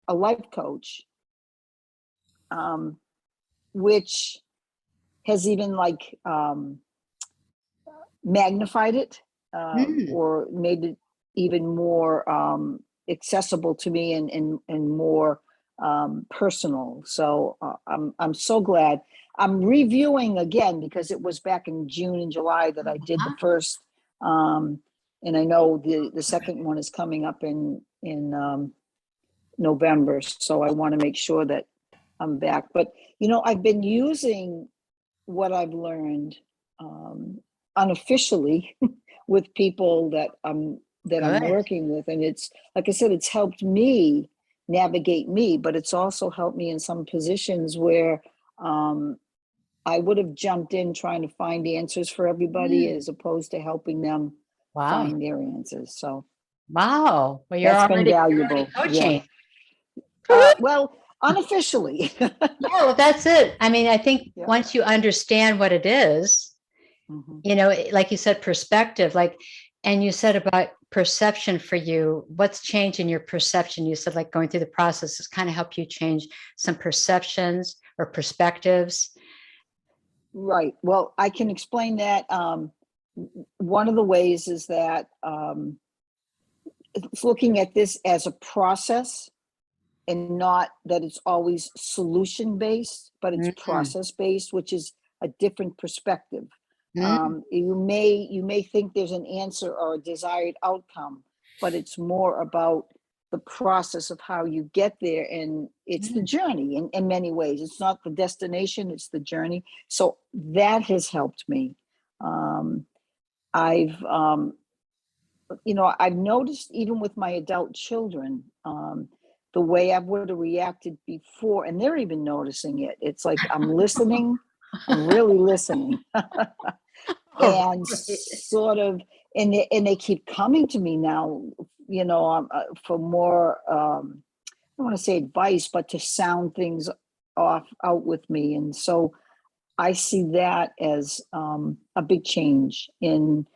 a life coach, which has even like magnified it, or made it even more accessible to me, and more personal. So I'm so glad. I'm reviewing again because it was back in June and July that I did the first, and I know the second one is coming up in November. So I want to make sure that I'm back. But I've been using what I've learned unofficially with people that I'm working with, and it's like I said, it's helped me navigate me, but it's also helped me in some positions where I would have jumped in trying to find answers for everybody as opposed to helping them find their answers. So well, you're that's already, been valuable. coaching. Well, unofficially. Yeah, well, that's it. I mean, I think once you understand what it is, like you said, perspective, and you said about perception for you, what's changed in your perception? You said like going through the process has kind of helped you change some perceptions or perspectives. Right. Well, I can explain that. One of the ways is that it's looking at this as a process, and not that it's always solution based, but it's process based, which is a different perspective. You may think there's an answer or a desired outcome, but it's more about the process of how you get there, and it's the journey in many ways. It's not the destination, it's the journey. So that has helped me. I've noticed even with my adult children, the way I would have reacted before, and they're even noticing it. It's like I'm listening, I'm really listening. And sort of, and they keep coming to me now, for more, I don't want to say advice, but to sound things out with me. And so I see that as a big change in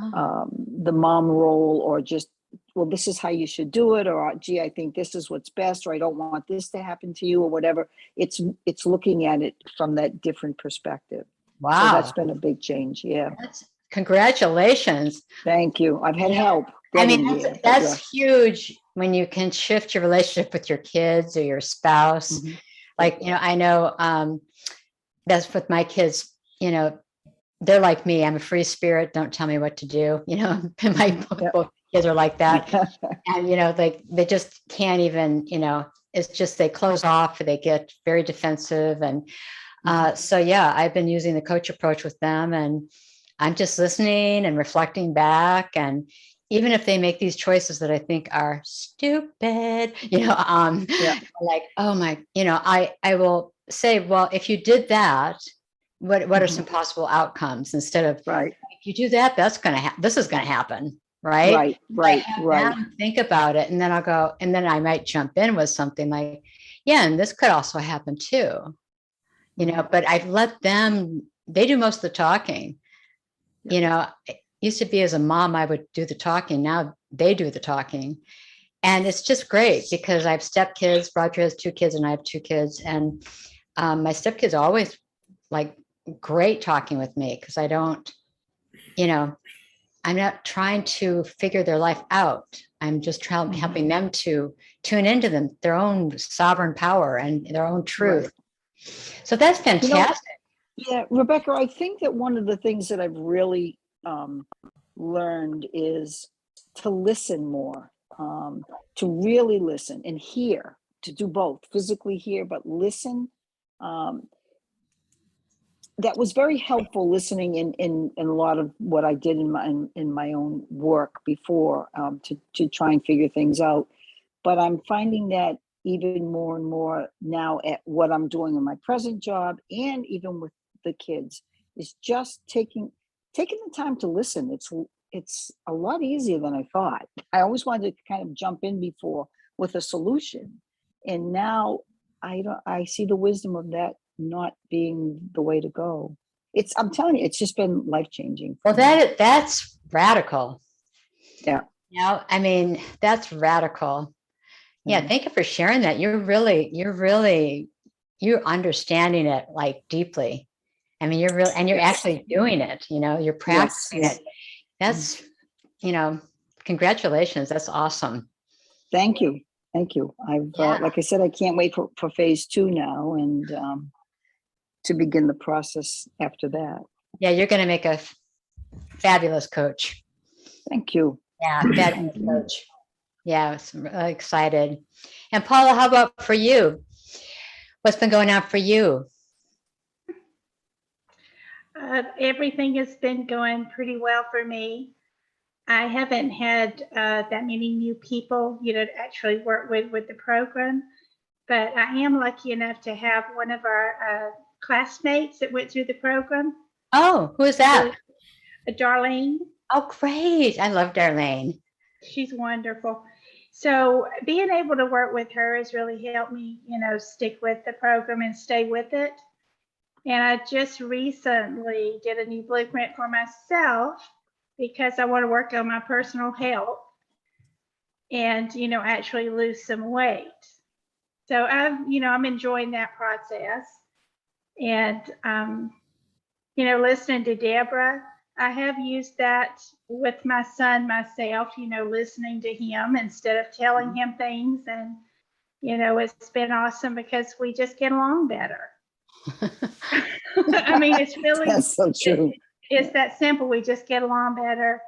the mom role, or just, well, this is how you should do it, or gee, I think this is what's best, or I don't want this to happen to you, or whatever. It's looking at it from that different perspective. Wow. So that's been a big change. Yeah. Congratulations. Thank you. I've had help. I mean, that's huge when you can shift your relationship with your kids or your spouse. Like, I know that's with my kids, they're like me. I'm a free spirit. Don't tell me what to do. Both kids are like that. And, they just can't even, it's just, they close off, or they get very defensive. And so, yeah, I've been using the coach approach with them, and I'm just listening and reflecting back. And even if they make these choices that I think are stupid, like, oh my, I will say, well, if you did that, what are some possible outcomes, instead of, if you do that, that's going to happen. This is going to happen. Right. Think about it. And then I'll go, and then I might jump in with something like, yeah, and this could also happen too, but I've let them, they do most of the talking. It used to be as a mom, I would do the talking. Now they do the talking. And it's just great because I have stepkids. Roger has 2 kids and I have 2 kids. And my stepkids are always like great talking with me, because I don't, I'm not trying to figure their life out. I'm just helping them to tune into their own sovereign power and their own truth. So that's fantastic. Yeah, Rebecca, I think that one of the things that I've really learned is to listen more, to really listen and hear, to do both, physically hear, but listen. That was very helpful, listening in a lot of what I did in my own work before, to try and figure things out. But I'm finding that even more and more now at what I'm doing in my present job, and even with the kids, is just taking the time to listen. It's a lot easier than I thought. I always wanted to kind of jump in before with a solution, and now I see the wisdom of that not being the way to go. I'm telling you, it's just been life-changing. Well, that's radical. Yeah. I mean, that's radical. Yeah, thank you for sharing that. You're understanding it like deeply. I mean, you're real, and you're Yes. actually doing it, you're Yes. practicing it. That's, congratulations. That's awesome. Thank you. Thank you. Yeah. Like I said, I can't wait for phase 2 now, and to begin the process after that. Yeah, you're going to make a fabulous coach. Thank you. Yeah, fabulous coach. Yeah, I'm really excited. And Paula, how about for you? What's been going on for you? Everything has been going pretty well for me. I haven't had that many new people, to actually work with the program, but I am lucky enough to have one of our classmates that went through the program. Oh, who is that? Darlene. Oh, great. I love Darlene. She's wonderful. So being able to work with her has really helped me, stick with the program and stay with it. And I just recently did a new blueprint for myself because I want to work on my personal health and, actually lose some weight. So I'm enjoying that process. And, listening to Deborah, I have used that with my son myself, listening to him instead of telling him things. And, it's been awesome because we just get along better. I mean, it's really, That's so true. It's that simple. We just get along better.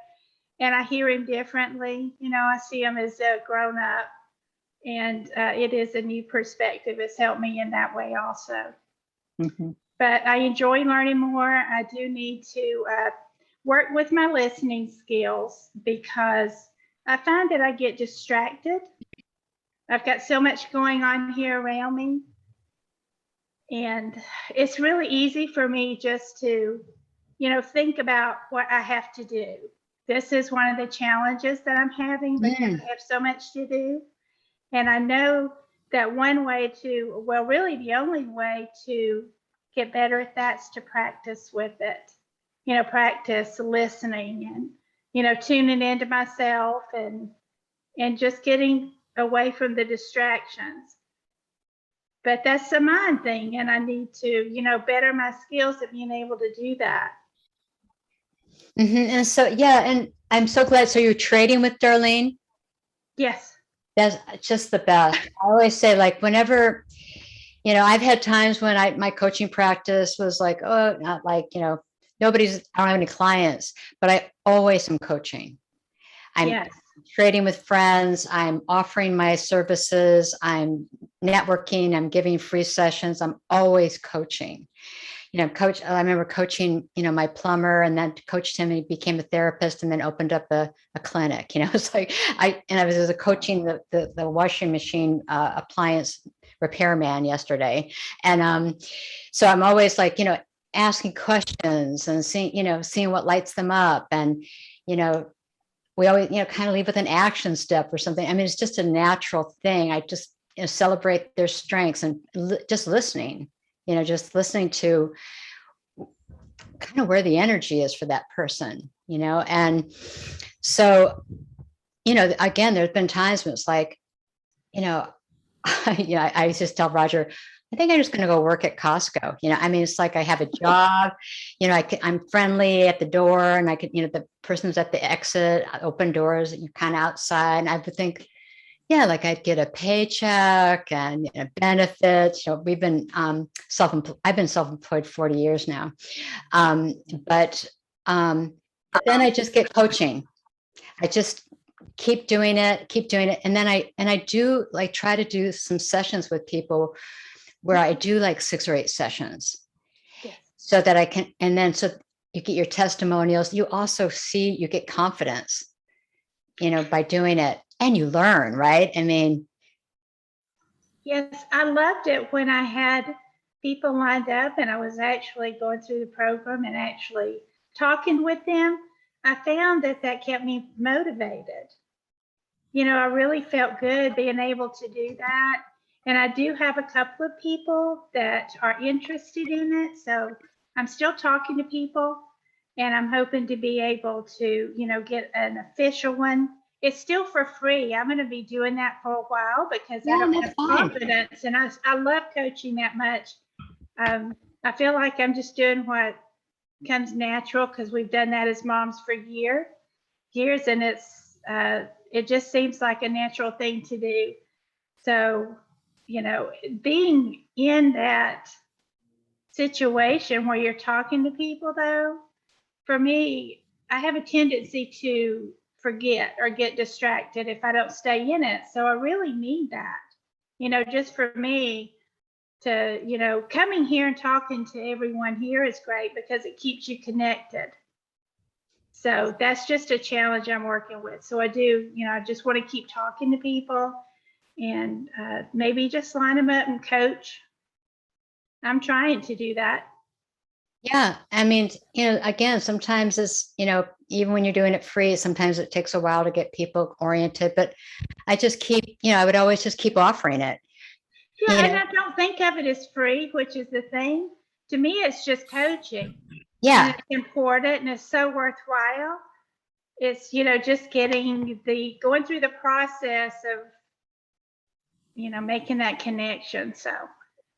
And I hear him differently. I see him as a grown up. And it is a new perspective. It's helped me in that way also. Mm-hmm. But I enjoy learning more. I do need to work with my listening skills because I find that I get distracted. I've got so much going on here around me. And it's really easy for me just to, think about what I have to do. This is one of the challenges that I'm having because I have so much to do. And I know that one way to, well, really the only way to get better at that's to practice with it. Practice listening and, tuning into myself and just getting away from the distractions. But that's a mind thing, and I need to, better my skills at being able to do that. Mm-hmm. And so, yeah, and I'm so glad. So you're trading with Darlene? Yes. That's just the best. I always say, like, whenever, I've had times when my coaching practice was like, oh, not like, I don't have any clients, but I always am coaching. I'm trading with friends. I'm offering my services. I'm networking. I'm giving free sessions. I'm always coaching. Coach, I remember coaching, my plumber, and then coached him and he became a therapist and then opened up a clinic. It's like I was coaching the washing machine appliance repairman yesterday. And so I'm always like, asking questions and seeing what lights them up. And, we always, kind of leave with an action step or something. I mean, it's just a natural thing. I just celebrate their strengths and just listening. Just listening to kind of where the energy is for that person, and so, again, there's been times when it's like, I just tell Roger, I think I'm just going to go work at Costco. I mean, it's like I have a job, I'm friendly at the door and I could, the person's at the exit, open doors, you're kind of outside. And I would think, yeah, like I'd get a paycheck and benefits. We've been I've been self-employed 40 years now. But then I just get coaching. I just keep doing it. And then I do like try to do some sessions with people where I do like 6 or 8 sessions. Yes. So that I can, and then so you get your testimonials. You also you get confidence, by doing it. And you learn, right? I mean. Yes, I loved it when I had people lined up and I was actually going through the program and actually talking with them. I found that kept me motivated. I really felt good being able to do that. And I do have a couple of people that are interested in it. So I'm still talking to people and I'm hoping to be able to, get an official one it's still for free. I'm going to be doing that for a while because I Yeah, don't that's have fine. confidence, and I love coaching that much. I feel like I'm just doing what comes natural because we've done that as moms for years, and it just seems like a natural thing to do. So, being in that situation where you're talking to people, though, for me, I have a tendency to forget or get distracted if I don't stay in it. So I really need that, just for me to, coming here and talking to everyone here is great because it keeps you connected. So that's just a challenge I'm working with. So I do, I just want to keep talking to people and maybe just line them up and coach. I'm trying to do that. Yeah. I mean, again, sometimes it's, even when you're doing it free, sometimes it takes a while to get people oriented, but I just keep, I would always just keep offering it. Yeah, and I don't think of it as free, which is the thing. To me, it's just coaching. Yeah. And it's important and it's so worthwhile. It's, just going through the process of, making that connection. So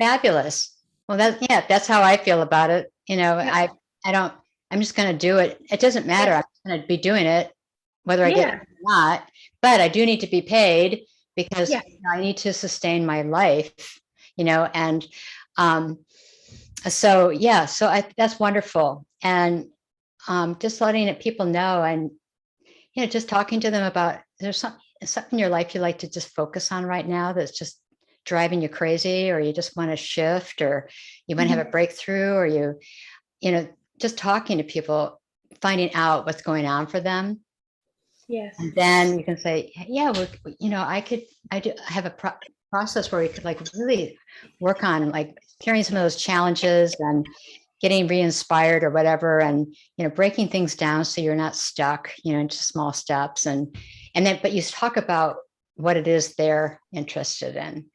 Fabulous. Well, that's how I feel about it. I'm just going to do it. It doesn't matter. Yes. I'm going to be doing it, whether I get it or not, but I do need to be paid because I need to sustain my life, and, so that's wonderful. And, just letting people know and, just talking to them about, there's something in your life you like to just focus on right now that's just driving you crazy, or you just want to shift, or you want to have a breakthrough, or just talking to people, finding out what's going on for them. Yes. And then you can say, yeah, I do have a process where we could really work on carrying some of those challenges and getting re-inspired or whatever, and breaking things down so you're not stuck into small steps, and then but you talk about what it is they're interested in.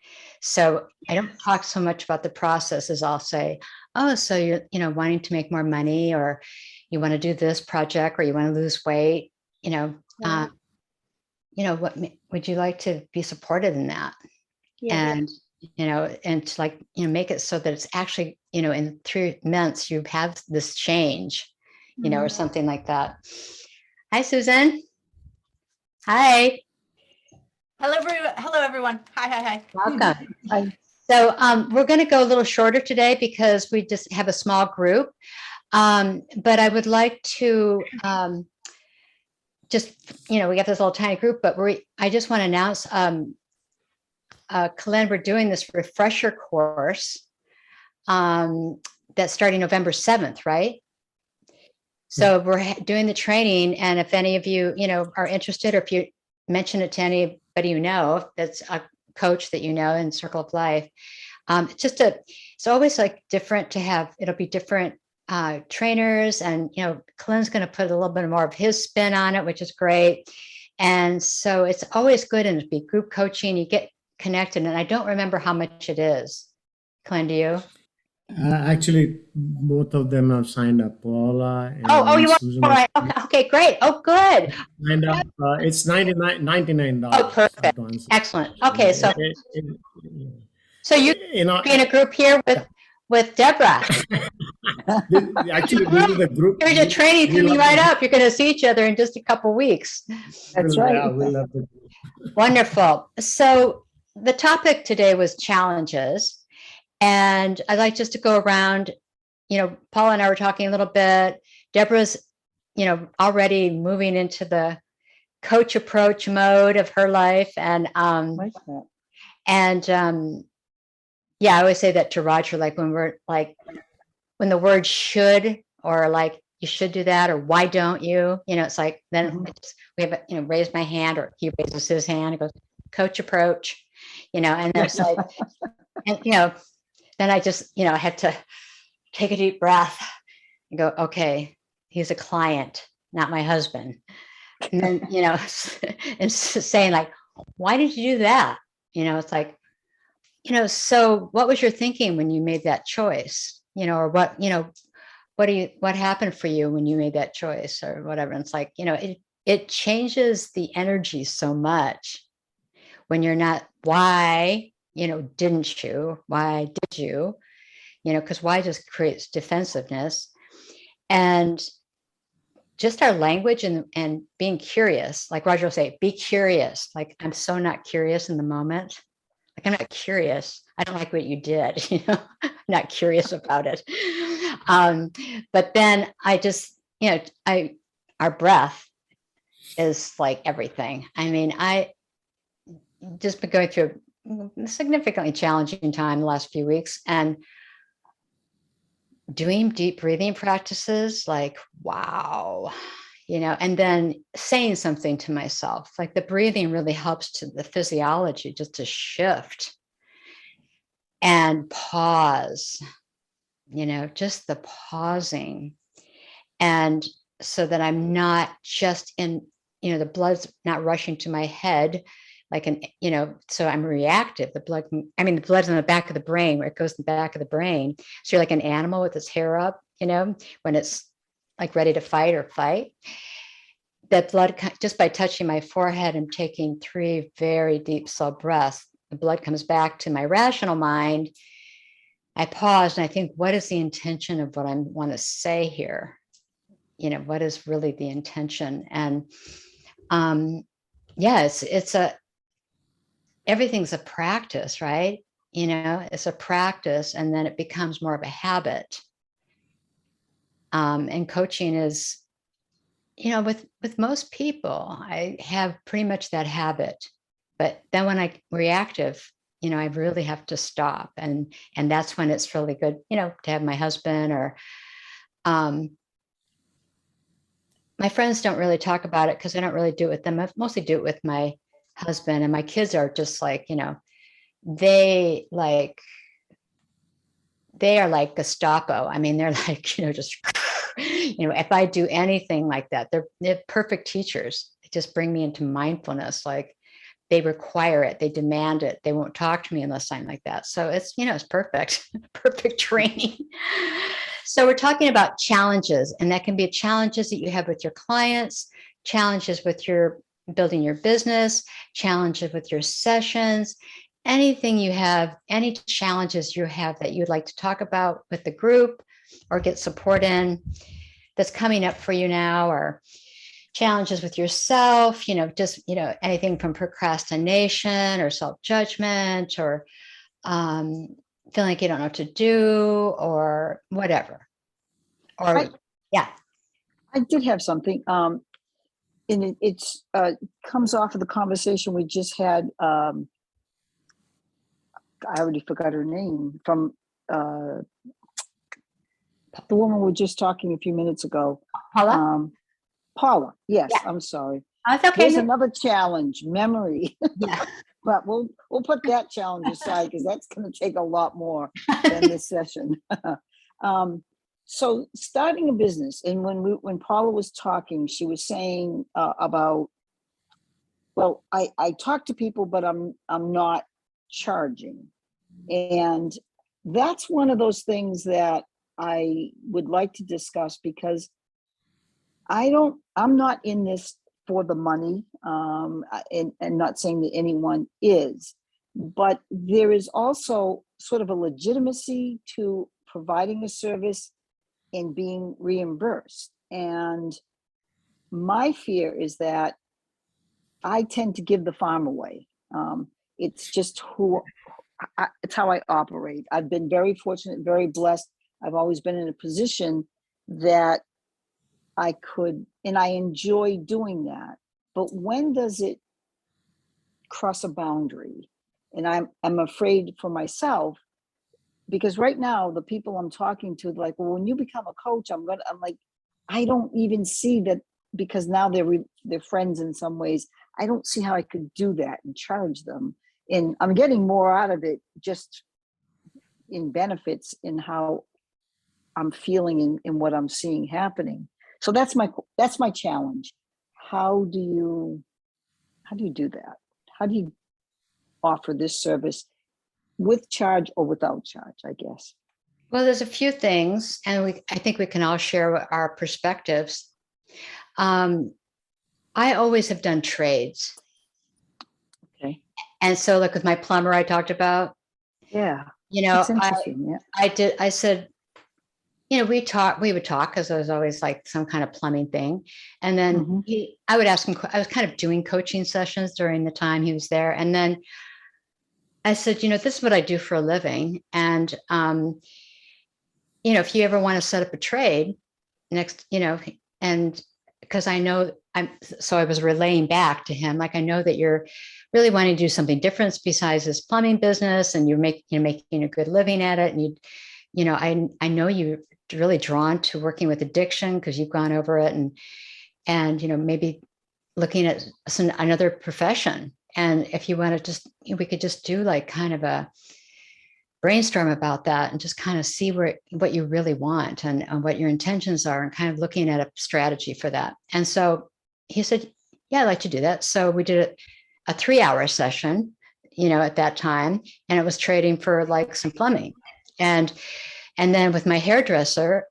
So I don't talk so much about the process as I'll say, oh, so you're wanting to make more money, or you want to do this project, or you want to lose weight, what would you like to be supported in that? And and to make it so that it's actually, in 3 months you have this change, or something like that. Hi, Susan. Hi. Hello, everyone. Hi. Welcome. Hi. So we're going to go a little shorter today because we just have a small group. But I would like to just, we have this little tiny group, but I just want to announce, Colin, we're doing this refresher course that's starting November 7th, right? So we're doing the training, and if any of you, are interested, or if you mention it to anybody that's a coach that in Circle of Life, it's always different to have. It'll be different trainers, and Colin's going to put a little bit more of his spin on it, which is great. And so it's always good, and it'd be group coaching. You get connected, and I don't remember how much it is. Colin, do you? Actually, both of them have signed up. Paula and you are? Susan. All right. Okay, great. Oh, good. Signed up. It's $99. Oh, perfect. Excellent. Okay, so you be in a group here with Deborah. Actually, this is the group. Here's your training coming right up. You're going to see each other in just a couple weeks. That's right. Yeah, we'll have to. Wonderful. So the topic today was challenges. And I'd like just to go around, Paula and I were talking a little bit. Deborah's, already moving into the coach approach mode of her life. And, Like that. and, I always say that to Roger, when we're when the word should, or you should do that, or why don't you, it's then we have, raise my hand, or he raises his hand and goes, coach approach, and there's and, then I just, I had to take a deep breath and go, okay, he's a client, not my husband. And then, and saying why did you do that? It's so what was your thinking when you made that choice? Or what happened for you when you made that choice, or whatever? And it's it changes the energy so much when you're not, why, didn't you? Why did you? Because why just creates defensiveness. And just our language and being curious, like Roger will say, be curious. Like, I'm so not curious in the moment. Like, I'm not curious. I don't like what you did, not curious about it. But then I just, our breath is like everything. I mean, I just been going through a significantly challenging time the last few weeks, and doing deep breathing practices, like, wow, and then saying something to myself, like the breathing really helps to the physiology just to shift and pause, just the pausing. And so that I'm not just in, the blood's not rushing to my head, so I'm reactive. The blood's in the back of the brain, where it goes in the back of the brain. So you're like an animal with its hair up, when it's like ready to fight or fight. That blood, just by touching my forehead and taking 3 very deep, slow breaths, the blood comes back to my rational mind. I pause and I think, what is the intention of what I want to say here? What is really the intention? And everything's a practice, right? It's a practice, and then it becomes more of a habit. And coaching is, with most people, I have pretty much that habit. But then when I'm reactive, I really have to stop. And that's when it's really good, to have my husband or my friends don't really talk about it because I don't really do it with them. I mostly do it with my husband, and my kids are just like, they are like Gestapo. I mean, they're like, just, if I do anything like that, they're perfect teachers. They just bring me into mindfulness. Like, they require it, they demand it. They won't talk to me unless I'm like that. So it's, it's perfect, perfect training. So we're talking about challenges, and that can be challenges that you have with your clients, challenges with your building your business, challenges with your sessions, anything you have, any challenges you have that you'd like to talk about with the group or get support in that's coming up for you now, or challenges with yourself, just, anything from procrastination or self-judgment, or feeling like you don't know what to do, or whatever. Or I did have something. And it's comes off of the conversation we just had. I already forgot her name, from the woman we were just talking a few minutes ago. Paula? Paula, yes, Yeah. I'm sorry. That's okay. Here's another challenge, memory. Yeah. But we'll put that challenge aside, because that's going to take a lot more than this session. So starting a business, and when Paula was talking, she was saying about, well, I talk to people, but I'm not charging. And that's one of those things that I would like to discuss, because I'm not in this for the money, and not saying that anyone is, but there is also sort of a legitimacy to providing a service and being reimbursed. And my fear is that I tend to give the farm away. It's just it's how I operate. I've been very fortunate, very blessed. I've always been in a position that I could, and I enjoy doing that. But when does it cross a boundary? And I'm afraid for myself, because right now the people I'm talking to, like, well, when you become a coach, I'm like, I don't even see that, because now they're friends in some ways. I don't see how I could do that and charge them. And I'm getting more out of it, just in benefits, in how I'm feeling in what I'm seeing happening. So that's my challenge. How do you do that? How do you offer this service with charge or without charge, I guess? Well, there's a few things, and I think we can all share our perspectives. I always have done trades. Okay. And so like with my plumber I talked about, Yeah. you know, It's interesting. Yeah. I said, you know, we would talk because there was always like some kind of plumbing thing. And then Mhm. I would ask him, I was kind of doing coaching sessions during the time he was there. And then I said, you know, this is what I do for a living. And, you know, if you ever want to set up a trade next, you know, and because I know so I was relaying back to him, like, I know that you're really wanting to do something different besides this plumbing business and you're making a good living at it. And you know, I know you're really drawn to working with addiction because you've gone over it and, you know, maybe looking at another profession. And if you want to just, we could just do like kind of a brainstorm about that and just kind of see what you really want and what your intentions are and kind of looking at a strategy for that. And so he said, yeah, I'd like to do that. So we did a 3-hour session, you know, at that time, and it was trading for like some plumbing. And then with my hairdresser,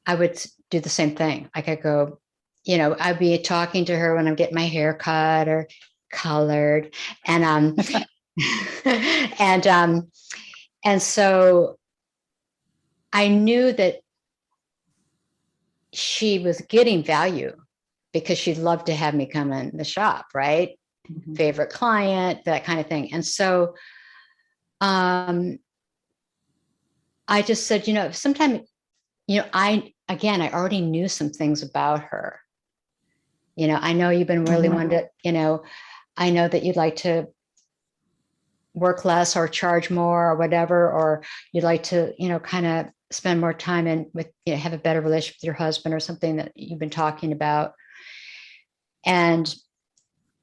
I would do the same thing. Like I go, you know, I'd be talking to her when I'm getting my hair cut or colored. And and so I knew that she was getting value because she'd love to have me come in the shop, right? Mhm. Favorite client, that kind of thing. And so I just said, you know, sometime, you know, I already knew some things about her. You know, I know you've been really Mhm. wanting to, you know, I know that you'd like to work less or charge more or whatever, or you'd like to, you know, kind of spend more time with, you know, have a better relationship with your husband or something that you've been talking about. And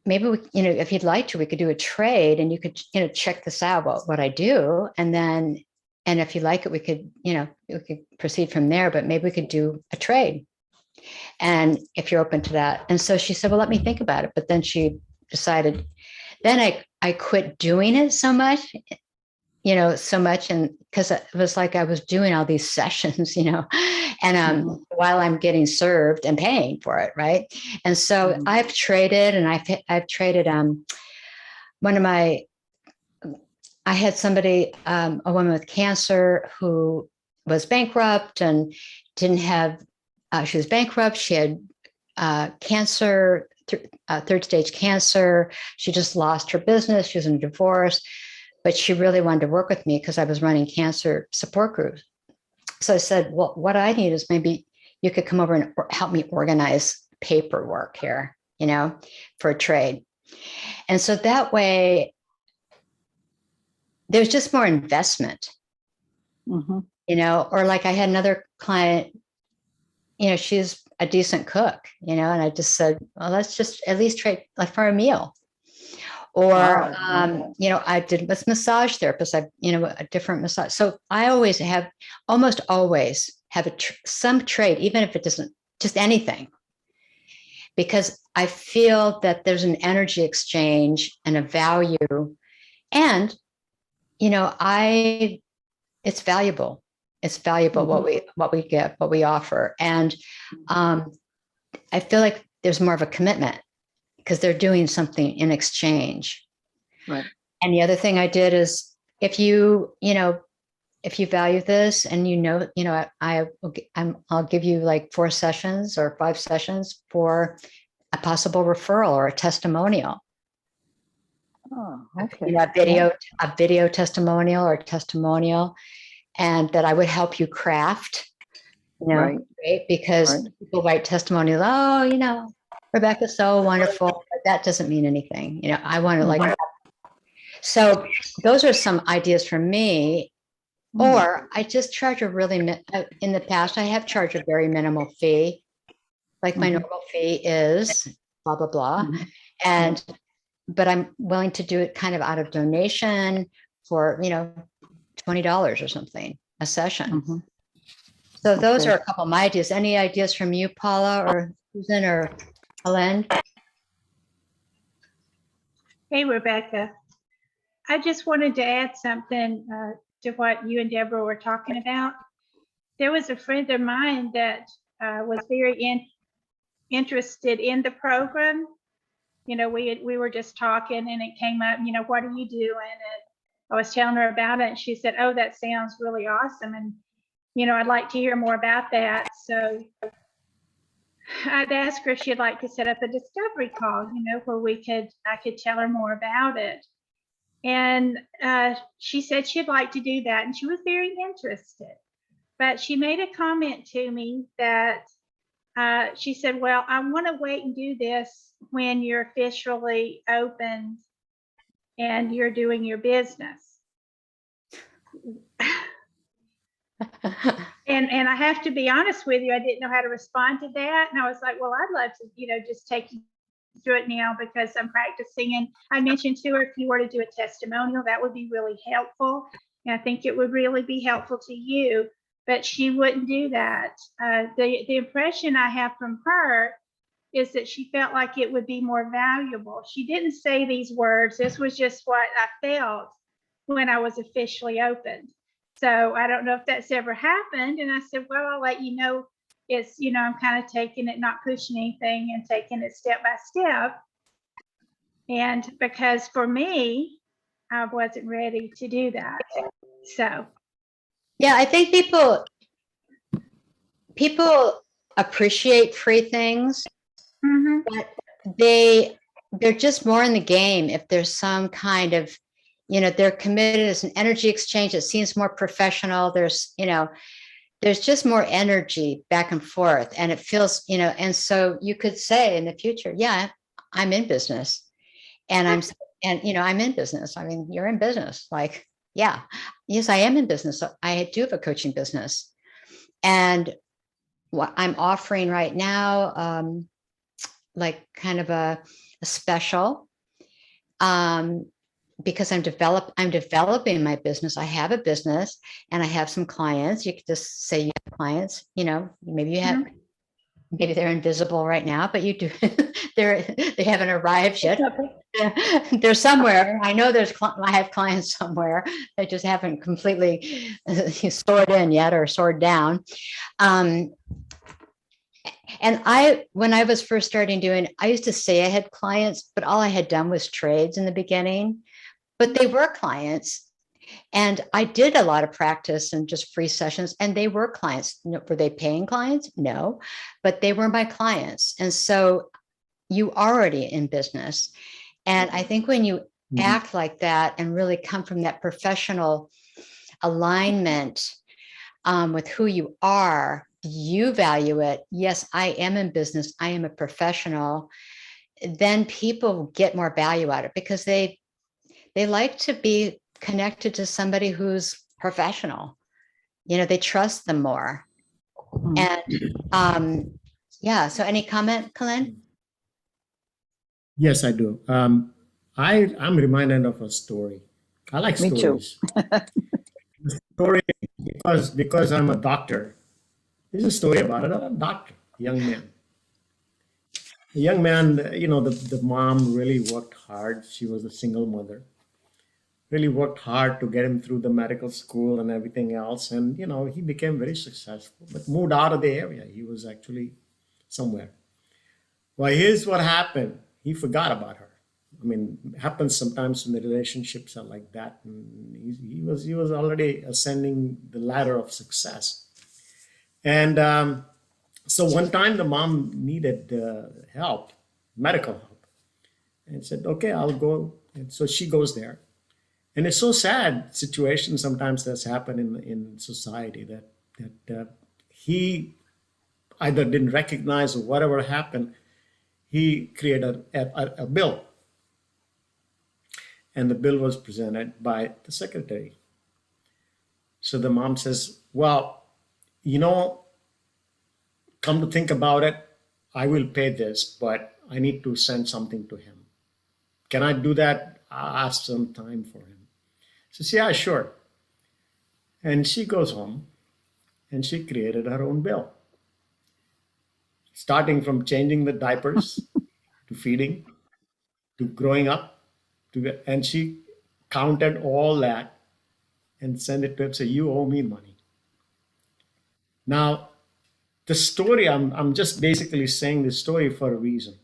maybe we, you know, if you'd like to, we could do a trade and you could, you know, check this out, what I do. And then, and if you like it, we could, you know, we could proceed from there, but maybe we could do a trade. And if you're open to that. And so she said, well, let me think about it. But then she decided, then I quit doing it so much, you know, so much. And because it was like I was doing all these sessions, you know, and Mhm. while I'm getting served and paying for it. Right. And so Mhm. I've traded and I've traded one of my, I had somebody, a woman with cancer who was bankrupt and didn't have, she was bankrupt. She had cancer, third stage cancer. She just lost her business. She was in a divorce, but she really wanted to work with me because I was running cancer support groups. So I said, well, what I need is maybe you could come over and help me organize paperwork here, you know, for a trade. And so that way, there's just more investment, Mhm. you know, or like I had another client, you know, she's a decent cook, you know, and I just said, well, let's just at least trade like for a meal. Or, Wow. you know, I did with massage therapists, you know, a different massage. So I always have, almost always have some trade, even if it doesn't, just anything, because I feel that there's an energy exchange and a value. And, you know, it's valuable. It's valuable Mhm. what we get, what we offer. And I feel like there's more of a commitment because they're doing something in exchange. Right. And the other thing I did is if you know, if you value this and you know, I'll give you like 4 sessions or 5 sessions for a possible referral or a testimonial. Oh, You know, okay. a video testimonial or testimonial, and that I would help you craft, you know, Right. right? Because Right. people write testimonials, oh, you know, Rebecca's so wonderful, but that doesn't mean anything. You know, I want to like, Mhm. so those are some ideas for me. Mm. Or I just charge a really, in the past, I have charged a very minimal fee. Like my Mhm. normal fee is blah, blah, blah. Mhm. And, but I'm willing to do it kind of out of donation for, you know, $20 or something a session. Mhm. So those Okay. are a couple of my ideas. Any ideas from you, Paula or Susan or Helen? Hey, Rebecca. I just wanted to add something to what you and Deborah were talking about. There was a friend of mine that was very interested in the program. We were just talking and it came up, what are you doing? And I was telling her about it and she said, oh, that sounds really awesome. And, I'd like to hear more about that. So I'd ask her if she'd like to set up a discovery call, where I could tell her more about it. And she said she'd like to do that. And she was very interested. But she made a comment to me that she said, well, I want to wait and do this when you're officially opened and you're doing your business. And I have to be honest with you, I didn't know how to respond to that. And I was like, well, I'd love to, just take you through it now because I'm practicing. And I mentioned to her, if you were to do a testimonial, that would be really helpful. And I think it would really be helpful to you, but she wouldn't do that. The impression I have from her is that she felt like it would be more valuable. She didn't say these words. This was just what I felt when I was officially opened. So I don't know if that's ever happened. And I said, well, I'll let you know. It's, I'm kind of taking it, not pushing anything and taking it step by step. And because for me, I wasn't ready to do that. So. Yeah, I think people appreciate free things, but they're just more in the game if there's some kind of, they're committed. It's an energy exchange. It seems more professional. There's just more energy back and forth, and it feels, and so you could say in the future, yeah, I'm in business, and I'm in business. I mean, you're in business. Like, yeah, yes, I am in business. So I do have a coaching business, and what I'm offering right now, like kind of a special, because I'm developing my business. I have a business and I have some clients. You could just say you have clients, maybe you have, maybe they're invisible right now, but you do, they haven't arrived yet. They're somewhere. I know I have clients somewhere that just haven't completely soared in yet or soared down. And when I was first starting doing, I used to say I had clients, but all I had done was trades in the beginning, but they were clients. And I did a lot of practice and just free sessions, and they were clients. Were they paying clients? No, but they were my clients. And so you already in business. And I think when you act like that and really come from that professional alignment with who you are, you value it. Yes, I am in business. I am a professional. Then people get more value out of it because they like to be connected to somebody who's professional. They trust them more. And yeah. So any comment, Colin? Yes, I do. I'm reminded of a story. I like Me too. stories. Story because I'm a doctor. There's a story about a doctor, a young man. A young man, the mom really worked hard. She was a single mother. Really worked hard to get him through the medical school and everything else. And, he became very successful, but moved out of the area. He was actually somewhere. Well, here's what happened. He forgot about her. I mean, it happens sometimes when the relationships are like that. And he was already ascending the ladder of success. And so one time the mom needed help, medical help, and said, okay, I'll go. And so she goes there. And it's so sad situation sometimes that's happened in society that he either didn't recognize or whatever happened. He created a bill. And the bill was presented by the secretary. So the mom says, well, come to think about it, I will pay this, but I need to send something to him. Can I do that? I'll ask some time for him. She says, yeah, sure. And she goes home and she created her own bill, starting from changing the diapers to feeding to growing up, and she counted all that and sent it to him, say, you owe me money. Now, the story, I'm just basically saying the story for a reason.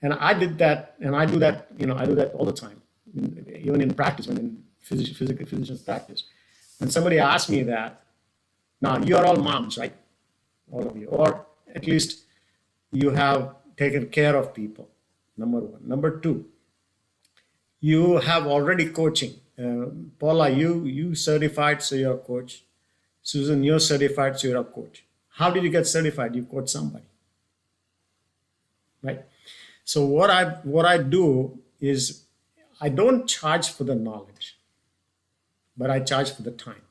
And I did that, and I do that, I do that all the time, even in practice, when in physical physician's practice. When somebody asks me that, now you're all moms, right? All of you, or at least you have taken care of people, number one. Number two, you have already coaching. Paula, you certified, so you're a coach. Susan, you're certified, so you're a coach. How did you get certified? You coach somebody, right? So what I do is I don't charge for the knowledge, but I charge for the time.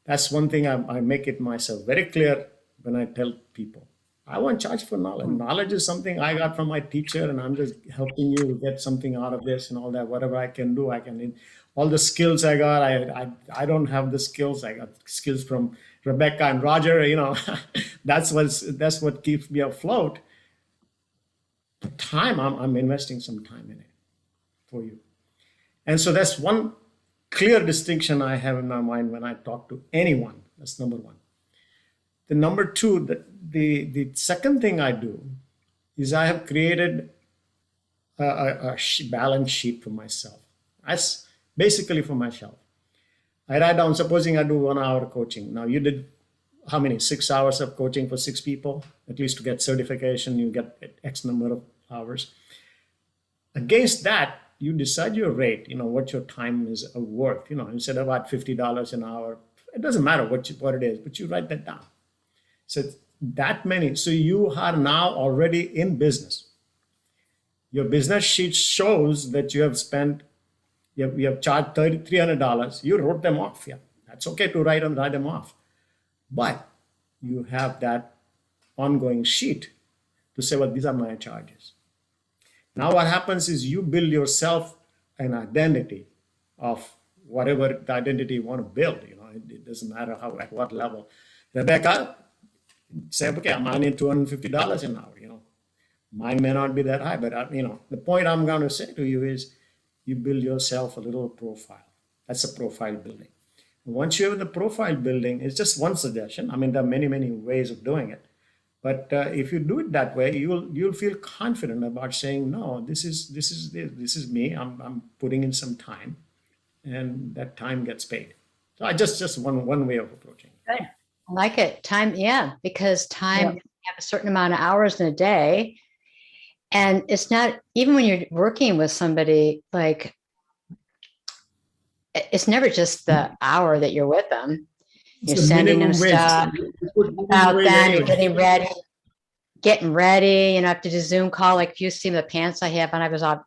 That's one thing I make it myself very clear when I tell people. I won't charge for knowledge. Knowledge is something I got from my teacher, and I'm just helping you get something out of this and all that. Whatever I can do, I can. All the skills I got, I don't have the skills. I got skills from Rebecca and Roger. That's what keeps me afloat. The time, I'm investing some time in it for you. And so that's one clear distinction I have in my mind when I talk to anyone. That's number one. The number two, the second thing I do is I have created a balance sheet for myself. That's basically for myself. I write down, supposing I do 1 hour coaching. Now you did how many? 6 hours of coaching for 6 people, at least to get certification, you get X number of hours. Against that, you decide your rate, what your time is worth. You said about $50 an hour. It doesn't matter what it is, but you write that down. So that many. So you are now already in business. Your business sheet shows that you have spent, you have charged $300. You wrote them off. Yeah, that's okay to write them off. But you have that ongoing sheet to say, well, these are my charges. Now what happens is you build yourself an identity of whatever the identity you want to build. It doesn't matter at what level. Rebecca, say, okay, I'm earning $250 an hour. Mine may not be that high, but the point I'm going to say to you is you build yourself a little profile. That's a profile building. Once you have the profile building, it's just one suggestion. There are many, many ways of doing it. But if you do it that way, you'll feel confident about saying, no, this is me. I'm putting in some time, and that time gets paid. So I just one way of approaching it. I like it. Time, yeah, because time, you have a certain amount of hours in a day. And it's not, even when you're working with somebody, like, it's never just the hour that you're with them. You're sending them stuff about them, you're getting ready, you have to do Zoom call. Like if you see the pants I have, and I was off,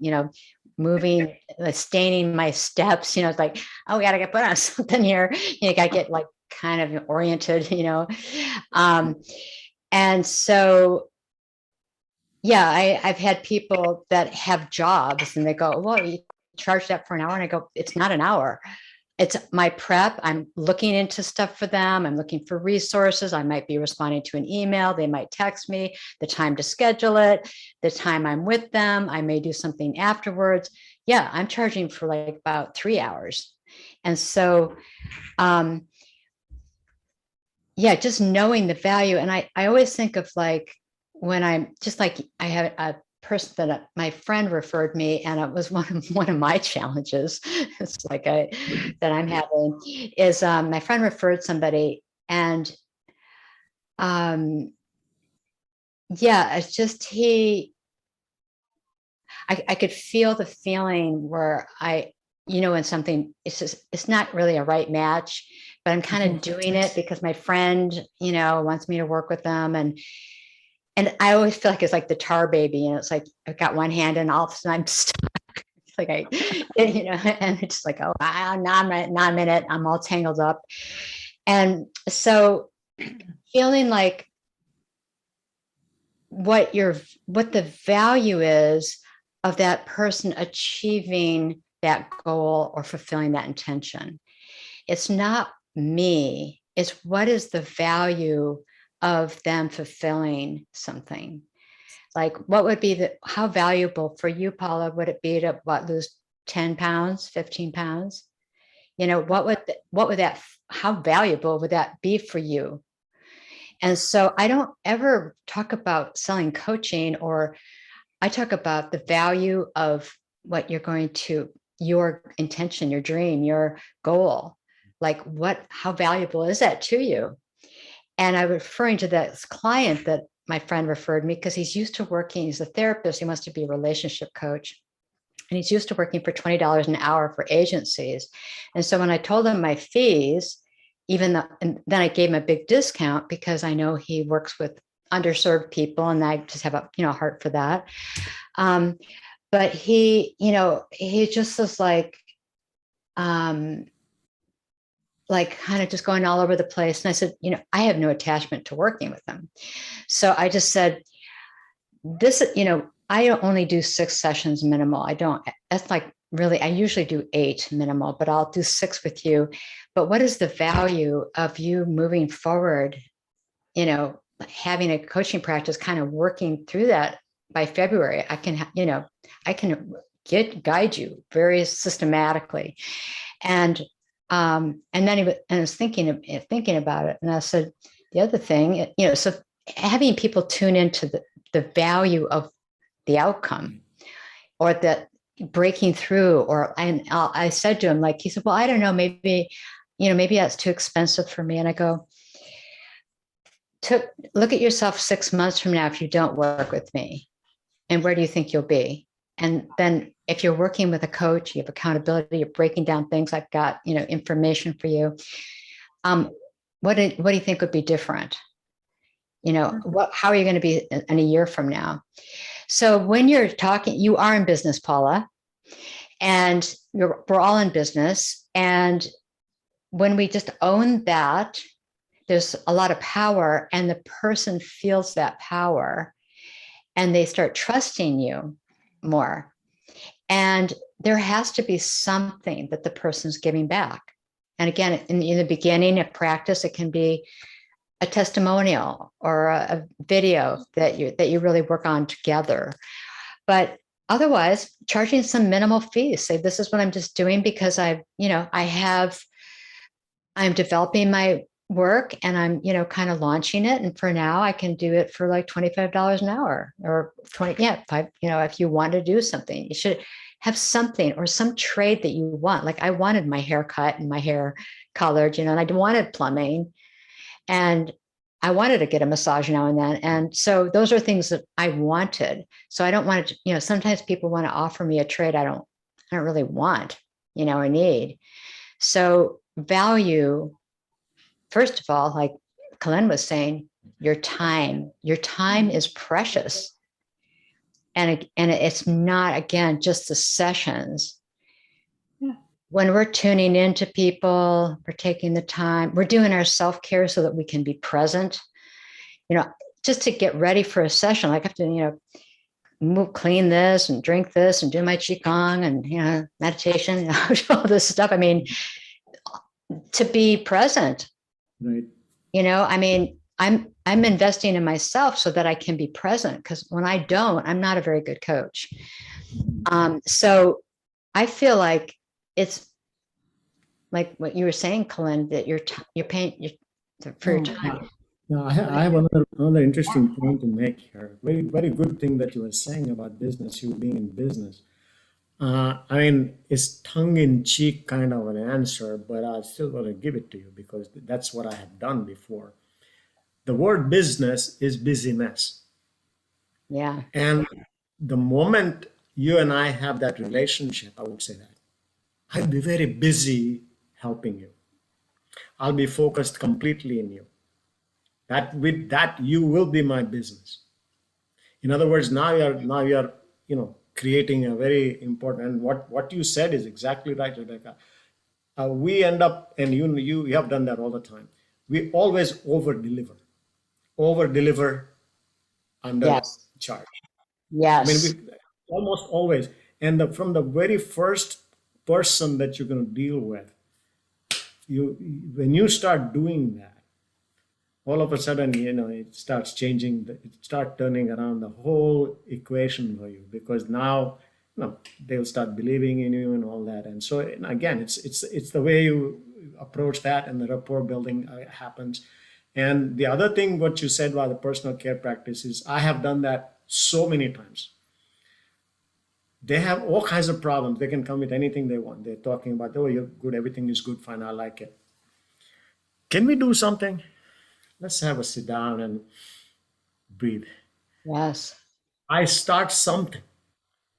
moving, staining my steps, it's like, oh, we got to get put on something here. You got to get like kind of oriented, and so, yeah, I've had people that have jobs and they go, well, you charge that for an hour. And I go, it's not an hour. It's my prep. I'm looking into stuff for them. I'm looking for resources. I might be responding to an email. They might text me, the time to schedule it, the time I'm with them. I may do something afterwards. Yeah, I'm charging for like about 3 hours. And so, yeah, just knowing the value. And I always think of like, when I'm just like, I had a person that my friend referred me, and it was one of my challenges. It's like that I'm having is my friend referred somebody, and yeah, it's just I could feel the feeling where when something, it's not really a right match, but I'm kind of doing it because my friend wants me to work with them, and I always feel like it's like the tar baby, and it's like I've got one hand and all of a sudden I'm stuck. It's like and it's like, oh, now I'm in it. I'm all tangled up. And so feeling like what the value is of that person achieving that goal or fulfilling that intention. It's not me. It's what is the value of them fulfilling something. Like what would be how valuable for you, Paula, would it be to lose 10 pounds, 15 pounds? What would that, how valuable would that be for you And so I don't ever talk about selling coaching, or I talk about the value of what you're going to, your intention, your dream, your goal. Like how valuable is that to you? And I'm referring to that client that my friend referred me, because he's used to working, he's a therapist, he wants to be a relationship coach. And he's used to working for $20 an hour for agencies. And so when I told him my fees, and then I gave him a big discount because I know he works with underserved people, and I just have a heart for that. But he just was like kind of just going all over the place. And I said, I have no attachment to working with them. So I just said, I only do 6 sessions minimal. That's like really, I usually do 8 minimal, but I'll do 6 with you. But what is the value of you moving forward, having a coaching practice, kind of working through that by February? I can guide you very systematically. And then I was thinking about it, and I said, the other thing, so having people tune into the value of the outcome, or that breaking through, I said to him, he said, well, I don't know, maybe that's too expensive for me. And I go, look at yourself 6 months from now if you don't work with me, and where do you think you'll be? And then if you're working with a coach, you have accountability, you're breaking down things, I've got, information for you. What do you think would be different? How are you going to be in a year from now? So when you're talking, you are in business, Paula, and we're all in business. And when we just own that, there's a lot of power, and the person feels that power, and they start trusting you more. And there has to be something that the person's giving back. And again, in the beginning of practice, it can be a testimonial or a video that you really work on together. But otherwise, charging some minimal fees. Say, this is what I'm just doing because I'm developing my work, and I'm, kind of launching it. And for now, I can do it for like $25 an hour or 20. Yeah. If you want to do something, you should have something or some trade that you want. Like I wanted my hair cut and my hair colored, and I wanted plumbing, and I wanted to get a massage now and then. And so those are things that I wanted. So I don't want to, sometimes people want to offer me a trade I don't really want, or need. So value, first of all, like Colleen was saying, your time is precious. And it's not, again, just the sessions. Yeah. When we're tuning into people, we're taking the time, we're doing our self-care so that we can be present, just to get ready for a session. Like I have to, clean this and drink this and do my Qigong and, meditation, all this stuff. I mean, to be present, Right. I'm investing in myself so that I can be present, because when I don't, I'm not a very good coach. So I feel like it's like what you were saying, Colleen, that you're paying for your time. Now, I have another interesting point to make here. Very, very good thing that you were saying about business, you being in business. It's tongue-in-cheek kind of an answer, but I still want to give it to you because that's what I have done before. The word business is busyness. Yeah. And the moment you and I have that relationship, I would say that I'll be very busy helping you. I'll be focused completely in you. That with that, you will be my business. In other words, now you're creating a very important, and what you said is exactly right, Rebecca. We end up, and you have done that all the time. We always over deliver under Yes. charge. Yes. We almost always, and from the very first person that you're going to deal with, when you start doing that, all of a sudden, it starts changing, it starts turning around the whole equation for you, because now, they'll start believing in you and all that. And so, again, it's the way you approach that, and the rapport building happens. And the other thing, what you said about the personal care practice is I have done that so many times. They have all kinds of problems. They can come with anything they want. They're talking about, oh, you're good, everything is good, fine, I like it. Can we do something? Let's have a sit down and breathe. Yes. I start something.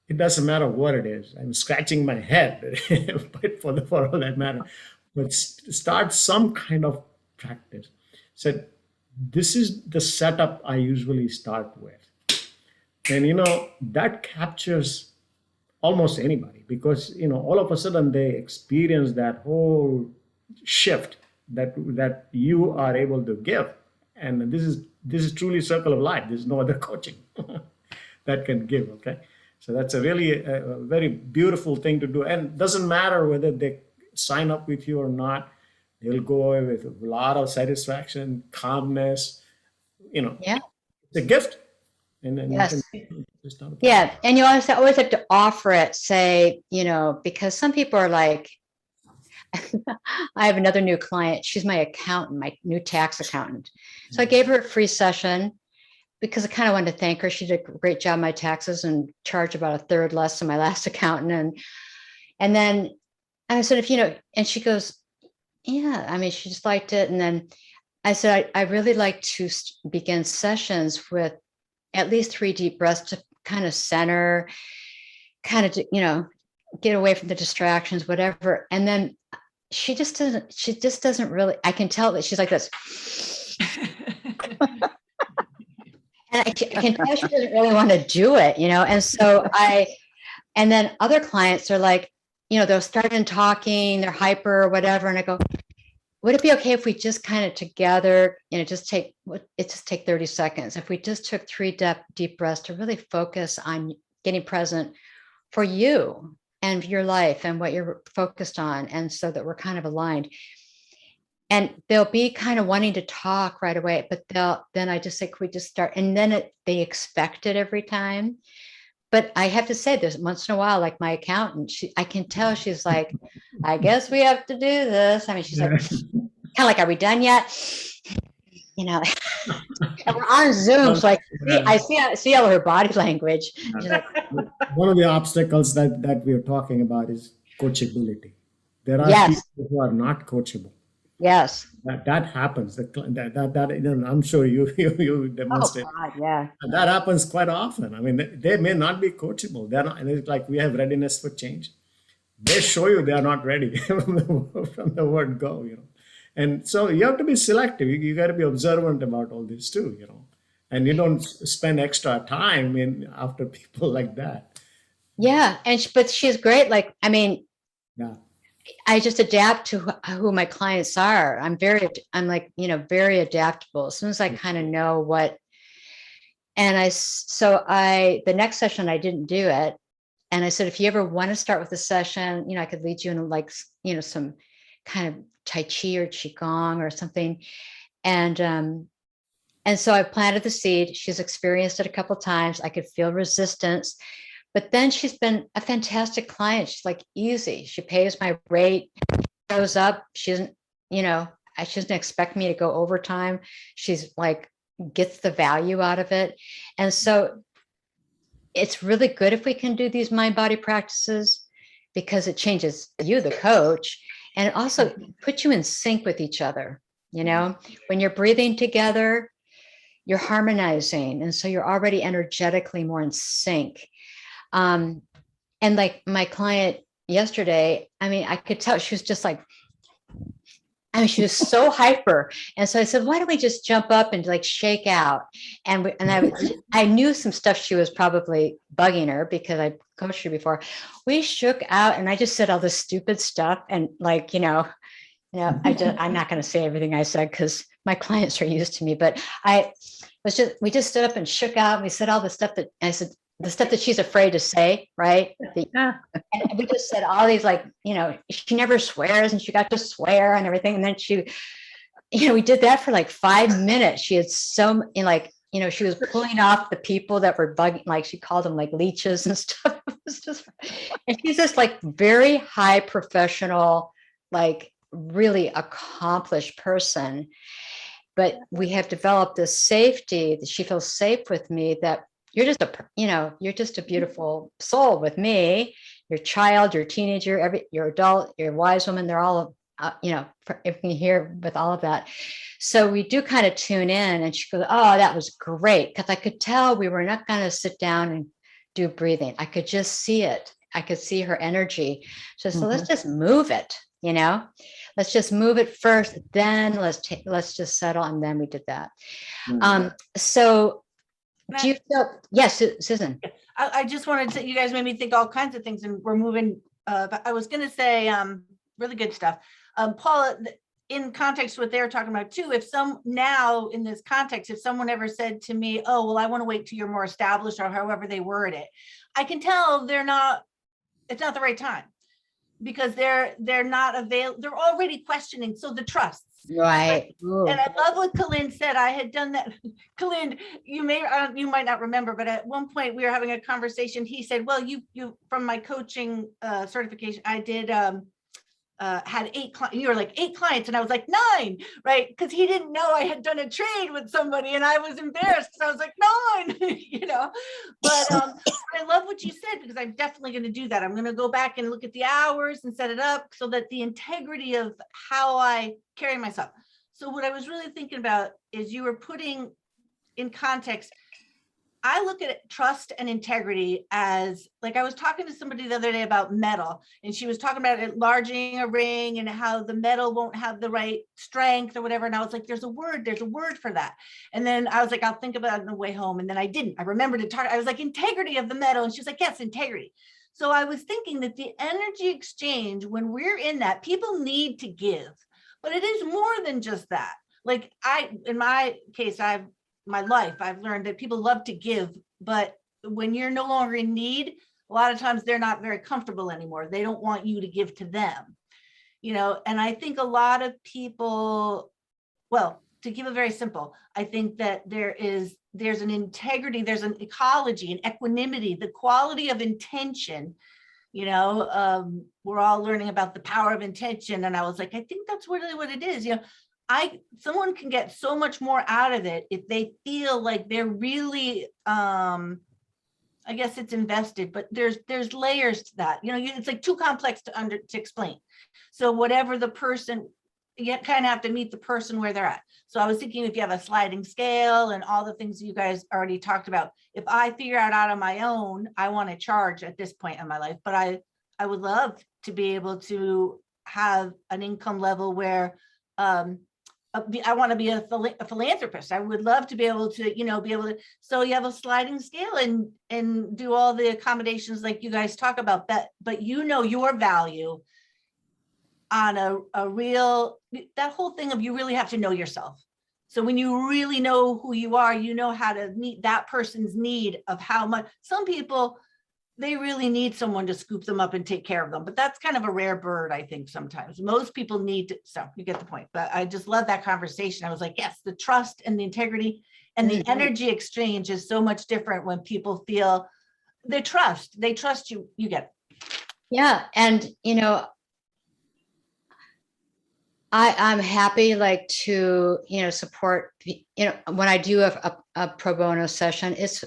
It doesn't matter what it is. I'm scratching my head, but for all that matter. But start some kind of practice. So this is the setup I usually start with. And that captures almost anybody, because all of a sudden they experience that whole shift that you are able to give. And this is truly circle of life. There's no other coaching that can give. Okay, so that's a really a very beautiful thing to do, and doesn't matter whether they sign up with you or not. They'll go away with a lot of satisfaction, calmness. Yeah. It's a gift. And then Yes. you can just start. Yeah. And you always have to offer it, say, because some people are like, I have another new client. She's my accountant, my new tax accountant. So I gave her a free session because I kind of wanted to thank her. She did a great job on my taxes and charged about a third less than my last accountant. And then I said, and she goes, yeah, I mean, she just liked it. And then I said, I really like to begin sessions with at least 3 deep breaths to kind of center, kind of, get away from the distractions, whatever. And then she just doesn't really, I can tell that she's like this. And I can tell she doesn't really want to do it, And so and then other clients are like, they'll start in talking, they're hyper or whatever. And I go, would it be okay if we just kind of together, just take 30 seconds. If we just took 3 deep breaths to really focus on getting present for you and your life and what you're focused on. And so that we're kind of aligned. And they'll be kind of wanting to talk right away, but then I just say, could we just start? And then they expect it every time. But I have to say, there's once in a while, like my accountant, I can tell she's like, I guess we have to do this. I mean, she's like, kind of like, are we done yet? And we're on Zoom, so I see all her body language. She's like, one of the obstacles that we are talking about is coachability. There are Yes. people who are not coachable. Yes. That happens. I'm sure you demonstrate. Oh, God, yeah. And that happens quite often. I mean, they may not be coachable. They're not. It's like we have readiness for change. They show you they are not ready from the word go. And so you have to be selective. You got to be observant about all this too. And you don't spend extra time after people like that. Yeah, but she's great. Like, I mean, Yeah. I just adapt to who my clients are. I'm very adaptable. As soon as I kind of know what, and the next session I didn't do it. And I said, if you ever want to start with a session, I could lead you in some kind of Tai Chi or Qigong or something. And so I planted the seed. She's experienced it a couple of times. I could feel resistance. But then she's been a fantastic client. She's like easy. She pays my rate, shows up. She doesn't, she doesn't expect me to go overtime. She's like, gets the value out of it. And so it's really good if we can do these mind-body practices, because it changes you, the coach, and it also puts you in sync with each other. When you're breathing together, you're harmonizing. And so you're already energetically more in sync. And like my client yesterday, I mean, I could tell she was just like, she was so hyper. And so I said, why don't we just jump up and like shake out? And I knew some stuff she was probably bugging her because I coached her before. We shook out and I just said all this stupid stuff. And like, I'm not going to say everything I said because my clients are used to me, but we just stood up and shook out. And we said all the stuff that I said, the stuff that she's afraid to say, right? And we just said all these, like, she never swears and she got to swear and everything. And then we did that for like 5 minutes. She had she was pulling off the people that were bugging, like she called them like leeches and stuff. It was just, and she's this like very high professional, like really accomplished person. but we have developed this safety that she feels safe with me, that you're just you're just a beautiful soul with me, your child, your teenager, your adult, your wise woman, they're all, if we hear with all of that. So we do kind of tune in, and she goes, oh, that was great. Cause I could tell we were not going to sit down and do breathing. I could just see it. I could see her energy. So let's just move it, let's just move it first. Then let's just settle. And then we did that. So do you feel, yes, Susan? I just wanted to, you guys made me think all kinds of things, and we're moving. But I was going to say, really good stuff. Paula, in context, what they're talking about too, now in this context, if someone ever said to me, oh, well, I want to wait till you're more established, or however they word it, I can tell it's not the right time, because they're not available. They're already questioning. So the trust. Right. And I love what Kalin said. I had done that. Kalin, you might not remember, but at one point we were having a conversation. He said, well, you from my coaching certification, I did had 8 clients. You were like 8 clients, and I was like 9, right? Because he didn't know I had done a trade with somebody, and I was embarrassed because I was like 9, But I love what you said, because I'm definitely going to do that. I'm going to go back and look at the hours and set it up so that the integrity of how I carry myself. So what I was really thinking about is, you were putting in context, I look at trust and integrity as, like, I was talking to somebody the other day about metal, and she was talking about enlarging a ring and how the metal won't have the right strength or whatever. And I was like, there's a word for that. And then I was like, I'll think about it on the way home. And then I didn't. I remembered to talk. I was like, integrity of the metal. And she was like, yes, integrity. So I was thinking that the energy exchange, when we're in that, people need to give, but it is more than just that. Like in my case, my life, I've learned that people love to give, but when you're no longer in need, a lot of times they're not very comfortable anymore. They don't want you to give to them, and I think a lot of people, well, to keep it very simple, I think that there's an integrity, there's an ecology, an equanimity, the quality of intention. We're all learning about the power of intention. And I was like, I think that's really what it is. Someone can get so much more out of it if they feel like they're really, I guess it's invested, but there's layers to that. It's like too complex to explain. So whatever the person, you kind of have to meet the person where they're at. So I was thinking, if you have a sliding scale and all the things you guys already talked about, if I figure out on my own, I want to charge at this point in my life, but I would love to be able to have an income level where, I want to be a philanthropist. I would love to be able to, so you have a sliding scale and do all the accommodations like you guys talk about that, but your value on a real, that whole thing of, you really have to know yourself. So when you really know who you are, you know how to meet that person's need of how much. Some people, they really need someone to scoop them up and take care of them, but that's kind of a rare bird, I think. Sometimes most people need to, so you get the point. But I just love that conversation. I was like, yes, the trust and the integrity and the energy exchange is so much different when people feel they trust you, you get it. Yeah. And, I'm happy to, support, when I do a pro bono session, it's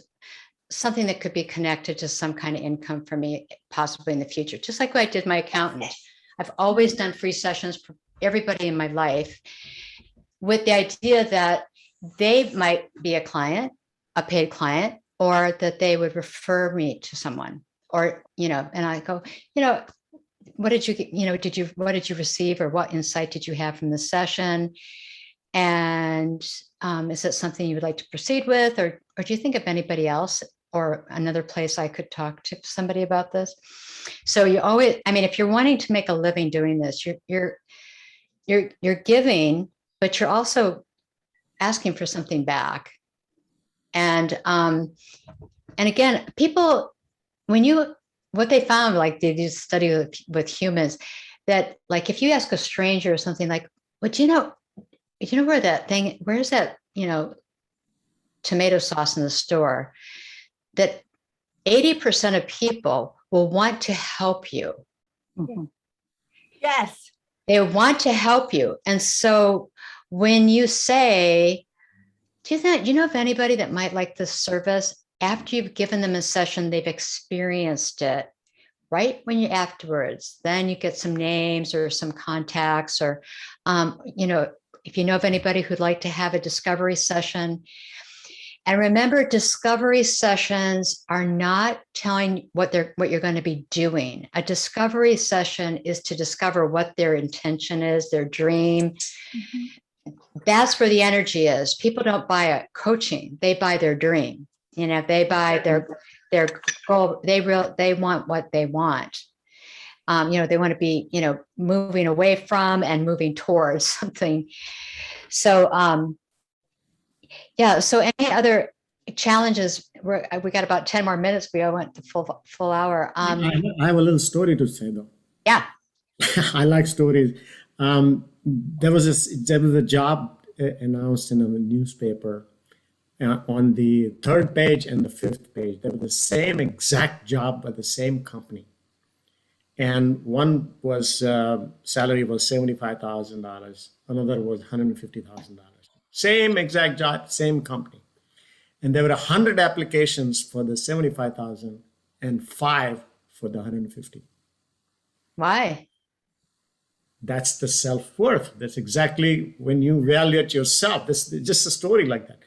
something that could be connected to some kind of income for me, possibly in the future, just like I did my accountant. I've always done free sessions for everybody in my life, with the idea that they might be a client, a paid client, or that they would refer me to someone, or, and I go, what did you get, what did you receive, or what insight did you have from the session? And is it something you would like to proceed with, or do you think of anybody else or another place I could talk to somebody about this? So you always, if you're wanting to make a living doing this, you're giving, but you're also asking for something back. And again, people, what they found, like they did study with humans, that like if you ask a stranger or something like, well, do you know where that thing, where's that, tomato sauce in the store, that 80% of people will want to help you. Mhm. Yes. They want to help you. And so when you say, do you know of anybody that might like this service? After you've given them a session, they've experienced it. Right when you afterwards, then you get some names or some contacts, or if you know of anybody who'd like to have a discovery session. And remember, discovery sessions are not telling what you're going to be doing. A discovery session is to discover what their intention is, their dream. That's where the energy is. People don't buy a coaching, they buy their dream. They buy their goal. They want what they want. They want to be, moving away from and moving towards something. So, So any other challenges? We got about 10 more minutes. We went the full hour. I have a little story to say though. Yeah. I like stories. There was a job announced in a newspaper. On the third page and the fifth page, they were the same exact job by the same company. And one was salary was $75,000. Another was $150,000. Same exact job, same company. And there were 100 applications for the 75,000 and 5 for the 150. Why? That's the self-worth. That's exactly when you evaluate yourself. This is just a story like that.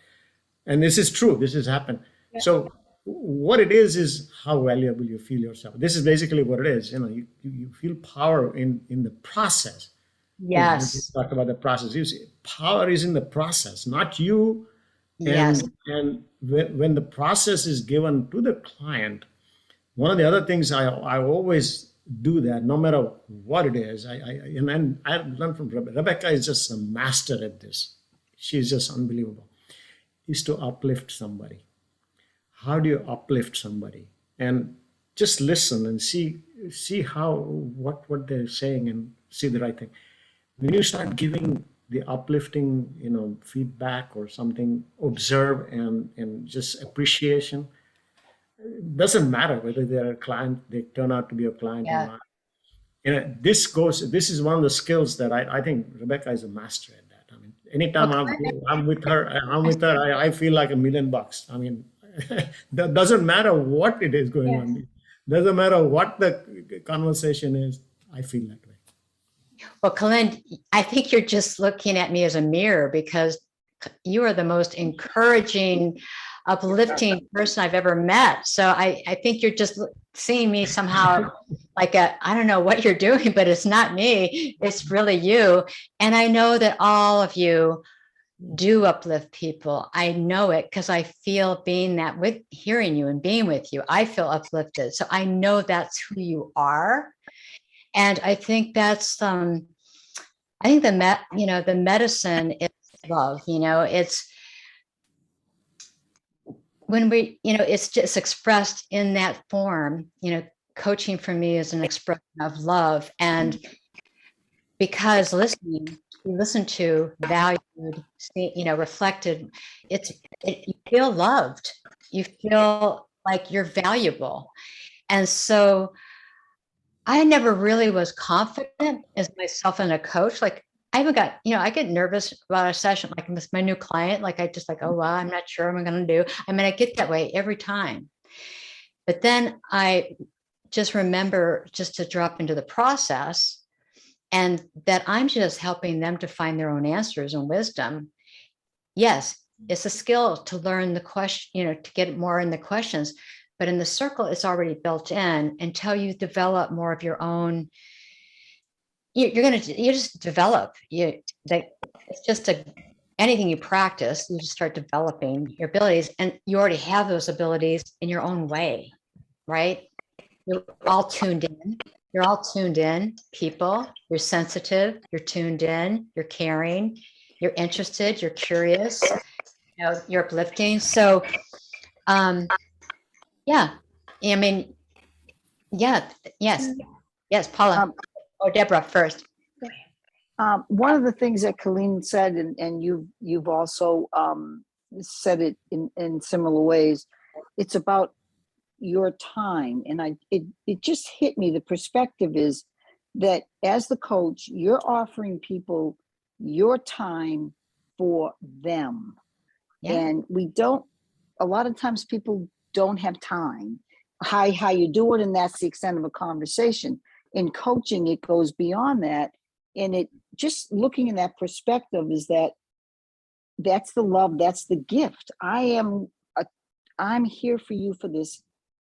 And this is true. This has happened. Yeah. So what it is how valuable you feel yourself. This is basically what it is. You feel power in the process. Yes. Talk about the process. You see, power is in the process, not you. Yes. And when the process is given to the client, one of the other things I always do that, no matter what it is. I learned from Rebecca. Rebecca is just a master at this. She's just unbelievable. Is to uplift somebody. How do you uplift somebody? And just listen and see what they're saying and see the right thing. When you start giving the uplifting, feedback or something, observe and just appreciation. It doesn't matter whether they're a client, they turn out to be a client or not. This is one of the skills that I think Rebecca is a master at. Anytime I'm with her, I feel like $1 million. That doesn't matter what it is going on. Doesn't matter what the conversation is. I feel that way. Well, Kalind, I think you're just looking at me as a mirror, because you are the most encouraging, uplifting person I've ever met. So I think you're just seeing me somehow like I don't know what you're doing, but it's not me. It's really you. And I know that all of you do uplift people. I know it because I feel with hearing you and being with you, I feel uplifted. So I know that's who you are. And I think that's, the medicine is love, it's when it's just expressed in that form. Coaching for me is an expression of love. And because listen to, valued, reflected, you feel loved, you feel like you're valuable. And so I never really was confident as myself and a coach. Like I haven't got, I get nervous about a session, like with my new client, like I just like, oh, well, I'm not sure what I'm going to do. I get that way every time. But then I just remember just to drop into the process, and that I'm just helping them to find their own answers and wisdom. Yes, it's a skill to learn the question, to get more in the questions, but in the circle, it's already built in until you develop more of your own. You just develop. It's just anything you practice, you just start developing your abilities, and you already have those abilities in your own way, right? You're all tuned in. You're all tuned in, people. You're sensitive. You're tuned in. You're caring. You're interested. You're curious. You're uplifting. So, yes, Paula or Deborah first. One of the things that Colleen said, and you've also said it in similar ways, it's about your time. And it just hit me. The perspective is that as the coach, you're offering people your time for them. Yeah. And a lot of times people don't have time. Hi, how you doing? And that's the extent of a conversation. In coaching, it goes beyond that. And it just looking in that perspective is that's the love, that's the gift. I'm here for you for this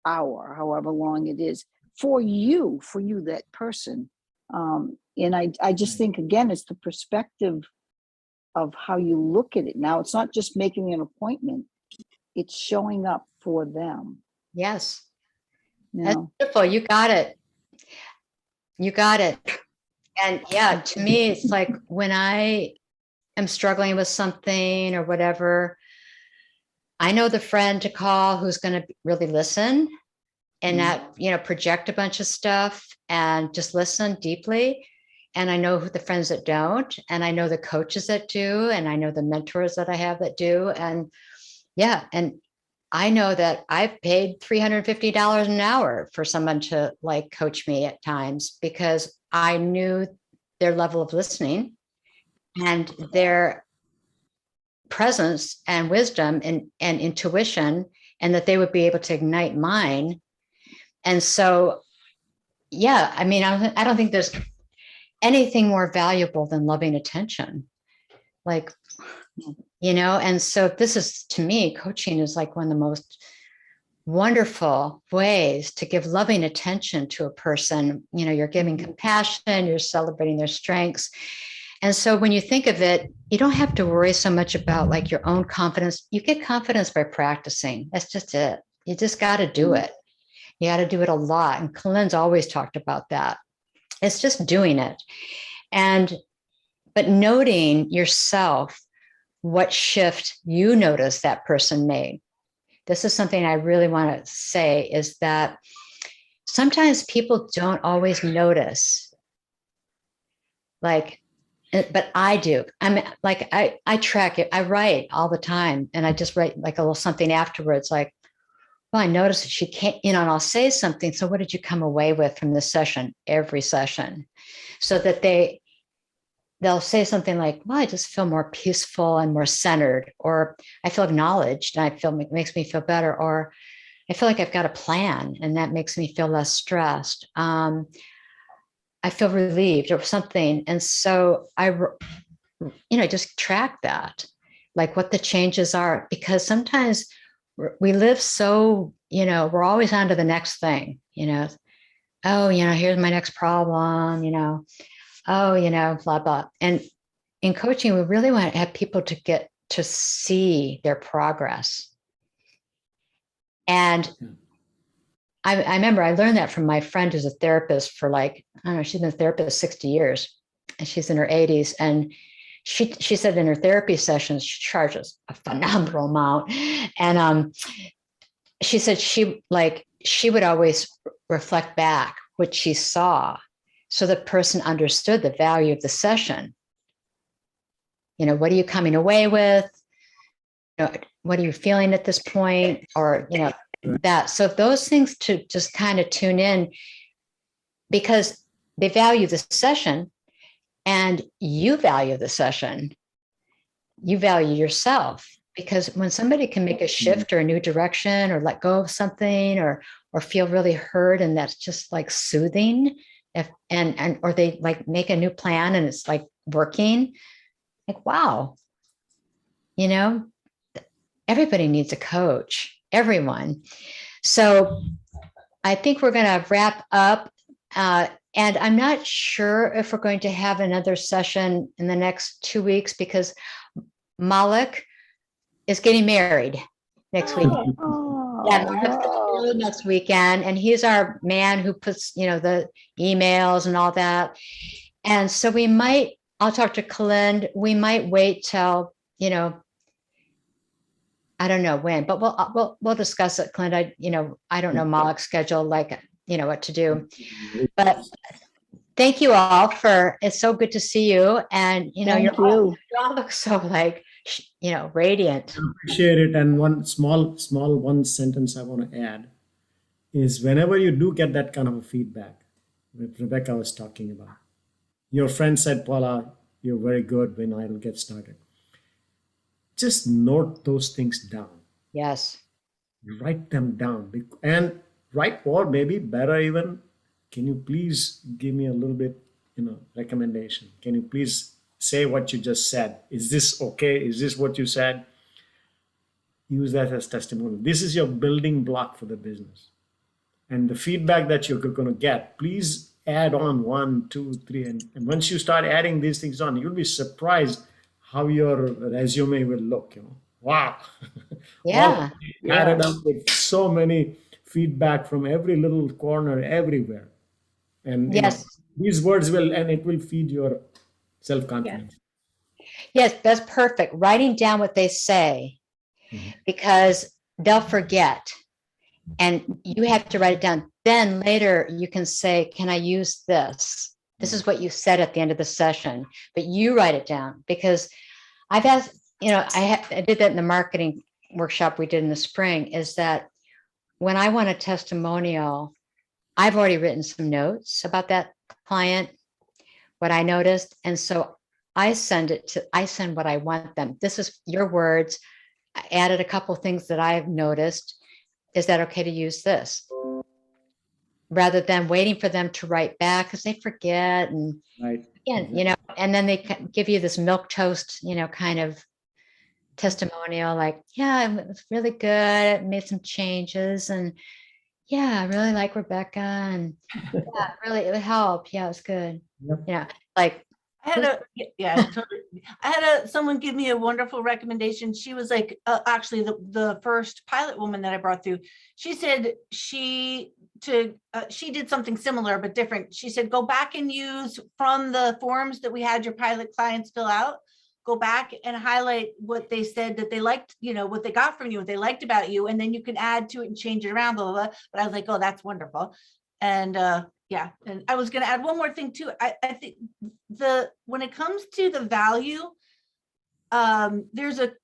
hour, however long it is, for you, that person. And I just think, again, it's the perspective of how you look at it. Now, it's not just making an appointment, it's showing up for them. Yes. You That's know? beautiful. You got it. You got it. And yeah, to me, it's like when I am struggling with something or whatever, I know the friend to call who's going to really listen and not, project a bunch of stuff and just listen deeply. And I know the friends that don't, and I know the coaches that do, and I know the mentors that I have that do. And yeah, and I know that I've paid $350 an hour for someone to like coach me at times because I knew their level of listening and their presence and wisdom and intuition, and that they would be able to ignite mine. And so, yeah, I mean, I don't think there's anything more valuable than loving attention. Like, and so this is, to me, coaching is like one of the most wonderful ways to give loving attention to a person. You're giving compassion, you're celebrating their strengths. And so when you think of it, you don't have to worry so much about like your own confidence. You get confidence by practicing. That's just it. You just got to do it. You got to do it a lot. And Colin's always talked about that. It's just doing it. But noting yourself, what shift you notice that person made. This is something I really want to say, is that sometimes people don't always notice. Like, but I do. I'm like, I track it. I write all the time. And I just write like a little something afterwards, like, well, I noticed that she can't, and I'll say something. So what did you come away with from this session? Every session. So that they'll say something like, well, I just feel more peaceful and more centered, or I feel acknowledged and it makes me feel better, or I feel like I've got a plan and that makes me feel less stressed. I feel relieved or something. And so I just track that, like what the changes are, because sometimes we live so, we're always on to the next thing, oh, here's my next problem, oh, blah, blah. And in coaching, we really want to have people to get to see their progress. And I remember I learned that from my friend who's a therapist for like, I don't know, she's been a therapist 60 years and she's in her 80s. And she said in her therapy sessions, she charges a phenomenal amount. And she said she would always reflect back what she saw, so the person understood the value of the session. What are you coming away with? What are you feeling at this point? Or, that. So those things to just kind of tune in, because they value the session and you value the session. You value yourself, because when somebody can make a shift or a new direction or let go of something or feel really heard, and that's just like soothing, or they like make a new plan and it's like working, like, wow, everybody needs a coach, everyone. So I think we're going to wrap up. And I'm not sure if we're going to have another session in the next 2 weeks, because Malik is getting married next week. Yeah, Malik's next weekend, and he's our man who puts, the emails and all that. And so I'll talk to Colin. We might wait till, I don't know when, but we'll discuss it, Clint. I don't know Malik's schedule, like, what to do. But thank you all it's so good to see you. And, you all look so like, radiant. I appreciate it. And one small one sentence I want to add is, whenever you do get that kind of a feedback that Rebecca was talking about, your friend said, Paula, you're very good when I'll get started. Just note those things down. Yes. Write them down. And write, or maybe better even, can you please give me a little bit, recommendation? Can you please say what you just said? Is this okay? Is this what you said? Use that as testimony. This is your building block for the business. And the feedback that you're going to get, please add on 1, 2, 3. And once you start adding these things on, you'll be surprised how your resume will look. Wow. Yeah. Wow. Added up with so many feedback from every little corner everywhere. And Yes. These words it will feed your self-confidence. Yes, that's perfect. Writing down what they say, because they'll forget. And you have to write it down. Then later you can say, can I use this? This is what you said at the end of the session, but you write it down, because I've asked, I did that in the marketing workshop we did in the spring, is that when I want a testimonial, I've already written some notes about that client, what I noticed. And so I send what I want them. This is your words. I added a couple of things that I've noticed. Is that okay to use this? Rather than waiting for them to write back, because they forget. And Right. again, and then they give you this milquetoast, kind of testimonial, like, yeah, it was really good. Made some changes. And yeah, I really like Rebecca. And yeah, really, it would help. Yeah, it was good. Yep. Like, I had totally. I had someone give me a wonderful recommendation. She was like, actually the first pilot woman that I brought through, she said she did something similar, but different. She said, go back and use from the forms that we had your pilot clients fill out, go back and highlight what they said that they liked, what they got from you, what they liked about you. And then you can add to it and change it around, blah, blah, blah. But I was like, oh, that's wonderful. And yeah, and I was going to add one more thing too. I think when it comes to the value, the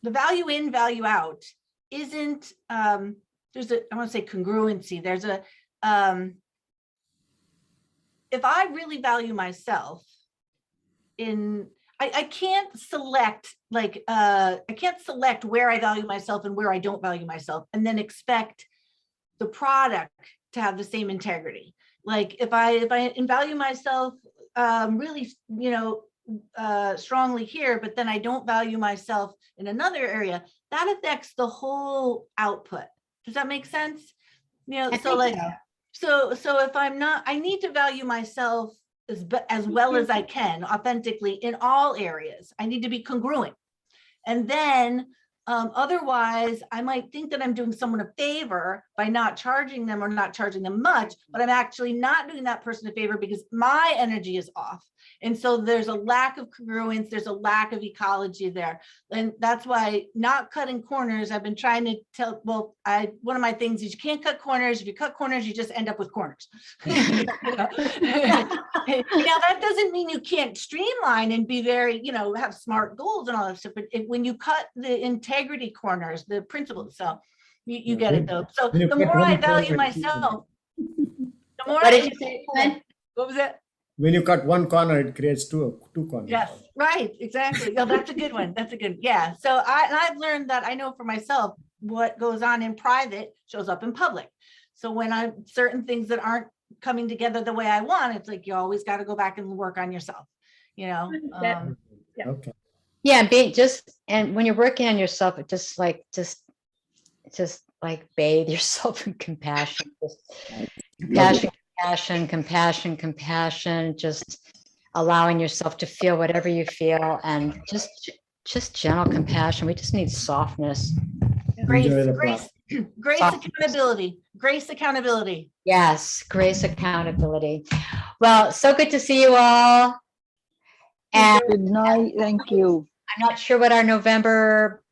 value in, value out isn't, I want to say congruency. There's if I really value myself I can't select where I value myself and where I don't value myself, and then expect the product to have the same integrity. Like if I value myself really, strongly here, but then I don't value myself in another area, that affects the whole output. Does that make sense? So if I'm not, I need to value myself as well as I can authentically in all areas. I need to be congruent. And then otherwise, I might think that I'm doing someone a favor by not charging them or not charging them much, but I'm actually not doing that person a favor because my energy is off. And so there's a lack of congruence, there's a lack of ecology there. And that's why not cutting corners, I've been trying to tell, one of my things is you can't cut corners. If you cut corners, you just end up with corners. Now that doesn't mean you can't streamline and be very, have smart goals and all that stuff. But when you cut the integrity corners, the principles, so you get it though. So the more I value myself, the more what did you say, Glenn? What was that? When you cut one corner, it creates two corners. Yes, right, exactly. No, that's a good one. That's a good, yeah. So I've learned that I know for myself, what goes on in private shows up in public. So when certain things that aren't coming together the way I want, it's like, you always got to go back and work on yourself, Yeah. Okay. Yeah, and when you're working on yourself, it just bathe yourself in compassion. Compassion, just allowing yourself to feel whatever you feel, and just gentle compassion. We just need softness. Grace, Enjoy the grace, grace, accountability. Yes, grace, accountability. Well, so good to see you all. And Good night. Thank you. I'm not sure what our November